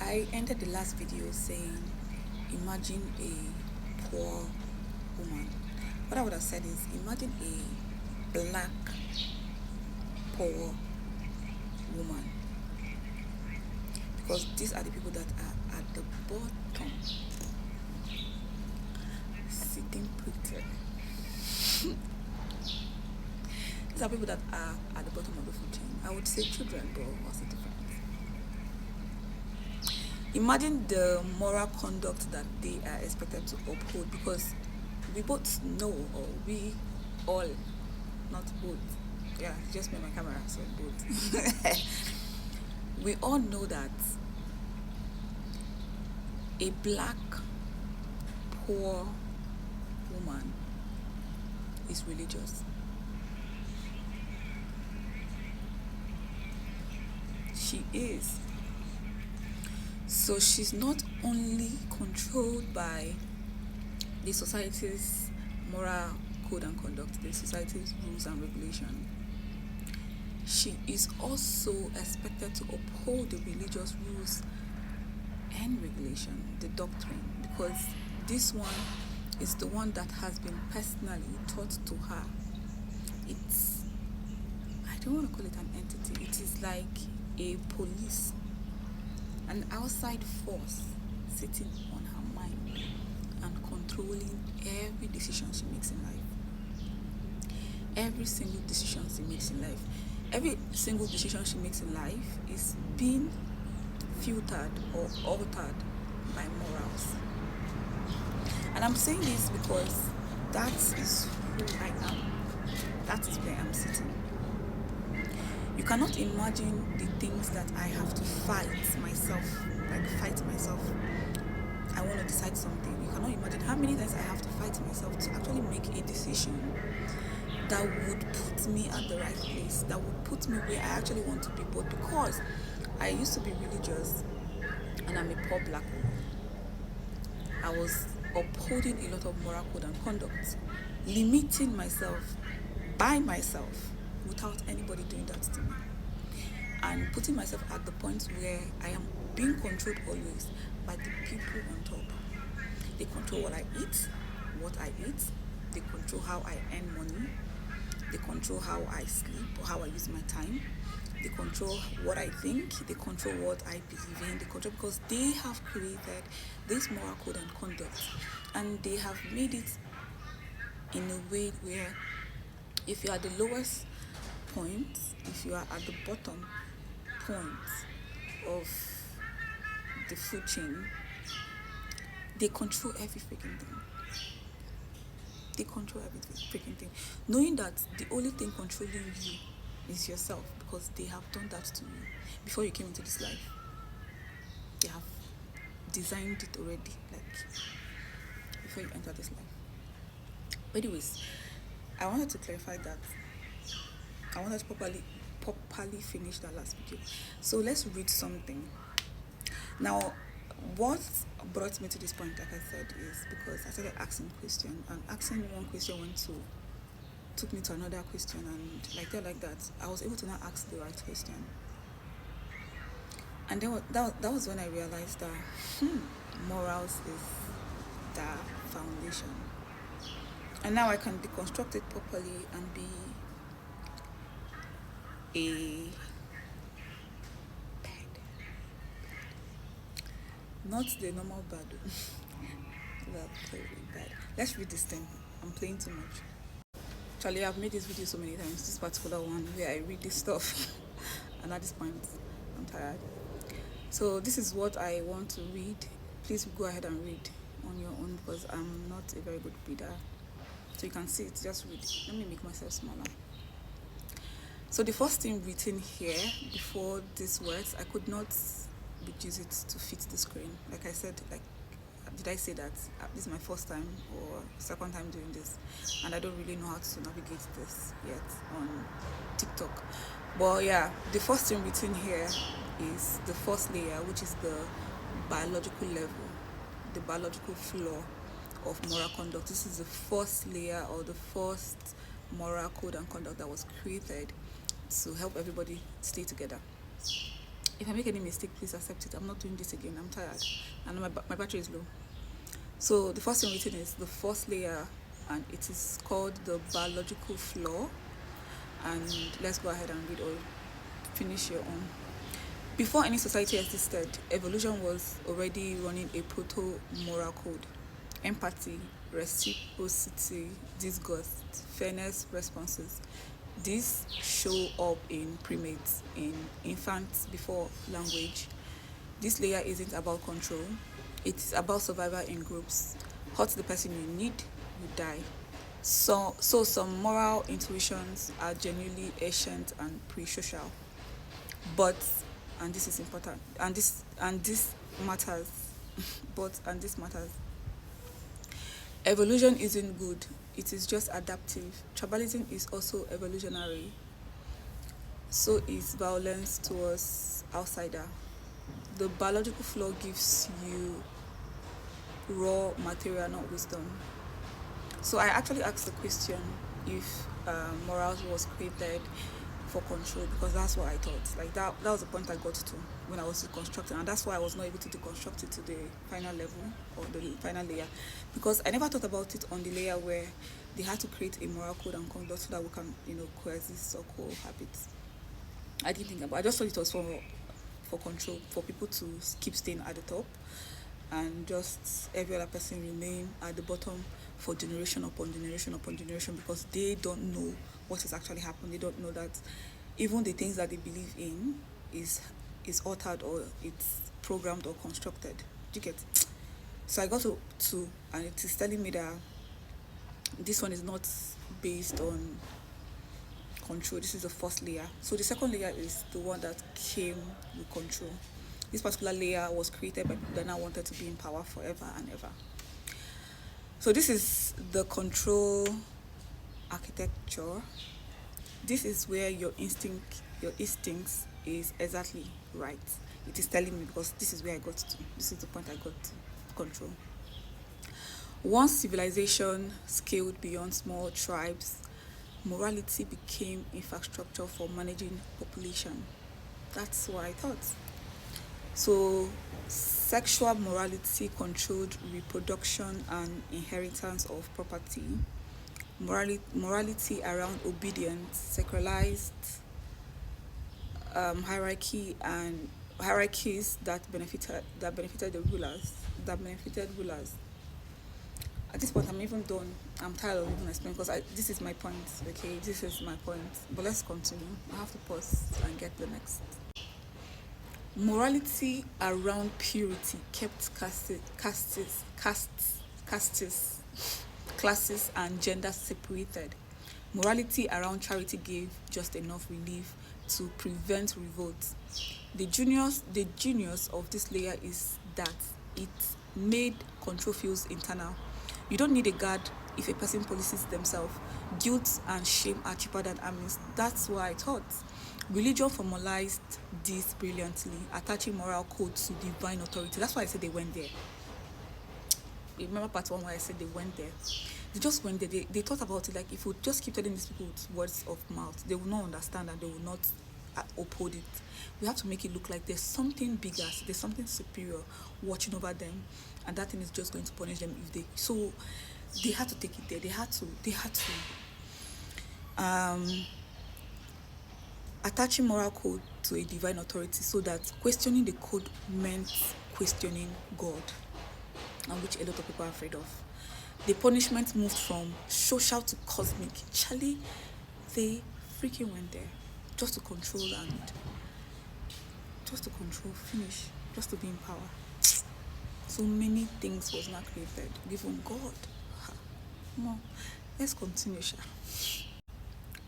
I ended the last video saying, imagine a poor woman. What I would have said is, imagine a black poor woman. Because these are the people that are at the bottom, sitting pretty. These are people that are at the bottom of the food chain. I would say children, but what's the difference? Imagine the moral conduct that they are expected to uphold, because we both know, or we all, not both, yeah, just me and my camera, so both. We all know that a black poor woman is religious. She is. So she's not only controlled by the society's moral code and conduct, the society's rules and regulation. She is also expected to uphold the religious rules and regulation, the doctrine, because this one is the one that has been personally taught to her. It's, I don't want to call it an entity, it is like a police, an outside force sitting on her mind and controlling every decision she makes in life. Every single decision she makes in life. Every single decision she makes in life is being filtered or altered by morals. And I'm saying this because that is who I am. That is where I'm sitting. You cannot imagine the things that I have to fight myself. I want to decide something. You cannot imagine how many times I have to fight myself to actually make a decision that would put me at the right place, that would put me where I actually want to be. But because I used to be religious and I'm a poor black woman, I was upholding a lot of moral code and conduct, limiting myself by myself without anybody doing that to me, and putting myself at the point where I am being controlled always by the people on top. They control what I eat, they control how I earn money, they control how I sleep or how I use my time, they control what I think, they control what I believe in, they control, because they have created this moral code and conduct, and they have made it in a way where if you are the lowest point, if you are at the bottom point of the food chain, they control every freaking thing. They control every freaking thing, knowing that the only thing controlling you is yourself, because they have done that to you before you came into this life. They have designed it already, like before you enter this life. But anyways, I wanted to clarify that. I wanted to properly finish that last video. So let's read something. Now, what brought me to this point, like I said, is because I started asking questions, and asking one question took me to another question, and like that, I was able to now ask the right question. And then that was when I realized that morals is the foundation. And now I can deconstruct it properly and be a not the normal bad. Bad. Let's read this thing. I'm playing too much. Actually, I've made this video so many times, this particular one where I read this stuff and at this point I'm tired. So this is what I want to read. Please go ahead and read on your own, because I'm not a very good reader. So you can see it, just read. Let me make myself smaller. So the first thing written here before these words, I could not reduce it to fit the screen. Like I said, did I say that this is my first time or second time doing this, and I don't really know how to navigate this yet on TikTok. But yeah, the first thing written here is the first layer, which is the biological level, the biological flaw of moral conduct. This is the first layer, or the first moral code and conduct that was created to help everybody stay together. If I make any mistake, please accept it. I'm not doing this again. I'm tired. And my battery is low. So the first thing written is the first layer, and it is called the biological flaw. And let's go ahead and read or finish your own. Before any society existed, evolution was already running a proto-moral code. Empathy, reciprocity, disgust, fairness responses. These show up in primates, in infants before language. This layer isn't about control, it's about survival in groups. Hurt the person you need, you die. So some moral intuitions are genuinely ancient and pre-social. But, and this is important, and this matters, but, and this matters, evolution isn't good, it is just adaptive. Tribalism is also evolutionary. So is violence towards outsider. The biological flaw gives you raw material, not wisdom. So I actually asked the question if morals was created for control, because that's what I thought. Like that was the point I got to when I was deconstructing, and that's why I was not able to deconstruct it to the final level or the final layer, because I never thought about it on the layer where they had to create a moral code and conduct so that we can, coexist or cohabit. I didn't think about. I just thought it was for control, for people to keep staying at the top, and just every other person remain at the bottom for generation upon generation upon generation, because they don't know what is actually happening. They don't know that even the things that they believe in is altered, or it's programmed or constructed. Do you get? So I got to, and it is telling me that this one is not based on control. This is the first layer. So the second layer is the one that came with control. This particular layer was created by people that now wanted to be in power forever and ever. So this is the control architecture. This is where your instincts is exactly right. It is telling me, because this is where I got to. This is the point I got to control. Once civilization scaled beyond small tribes, morality became infrastructure for managing population. That's what I thought. So sexual morality controlled reproduction and inheritance of property. Morality around obedience, sacralized hierarchies that benefited rulers. At this point, I'm even done. I'm tired of even explaining, because this is my point. Okay, this is my point. But let's continue. I have to pause and get the next. Morality around purity kept classes and gender separated. Morality around charity gave just enough relief to prevent revolt. The genius of this layer is that it made control feels internal. You don't need a guard if a person policies themselves. Guilt and shame are cheaper than armies. That's what I thought. Religion formalized this brilliantly, attaching moral code to divine authority. That's why I said they went there. You remember part one where I said they went there? They just went there. They thought about it, like, if we just keep telling these people with words of mouth, they will not understand and they will not uphold it. We have to make it look like there's something bigger, there's something superior watching over them, and that thing is just going to punish them if they. So they had to take it there. They had to attaching moral code to a divine authority, so that questioning the code meant questioning God, and which a lot of people are afraid of. The punishment moved from social to cosmic. Charlie, they freaking went there just to control, finish, just to be in power. So many things was not created, given God. No, let's continue, Sha.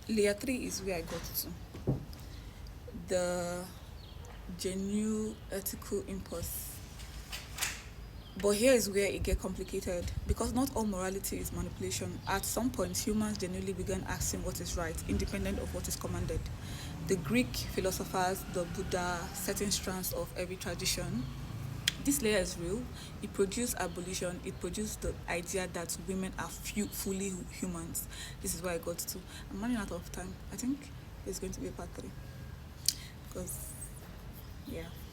Layer 3 is where I got to. The genuine ethical impulse. But here is where it gets complicated, because not all morality is manipulation. At some point, humans genuinely began asking what is right, independent of what is commanded. The Greek philosophers, the Buddha, certain strands of every tradition. This layer is real. It produced abolition. It produced the idea that women are fully humans. This is where I got to. I'm running out of time. I think it's going to be a part 3, because Yeah.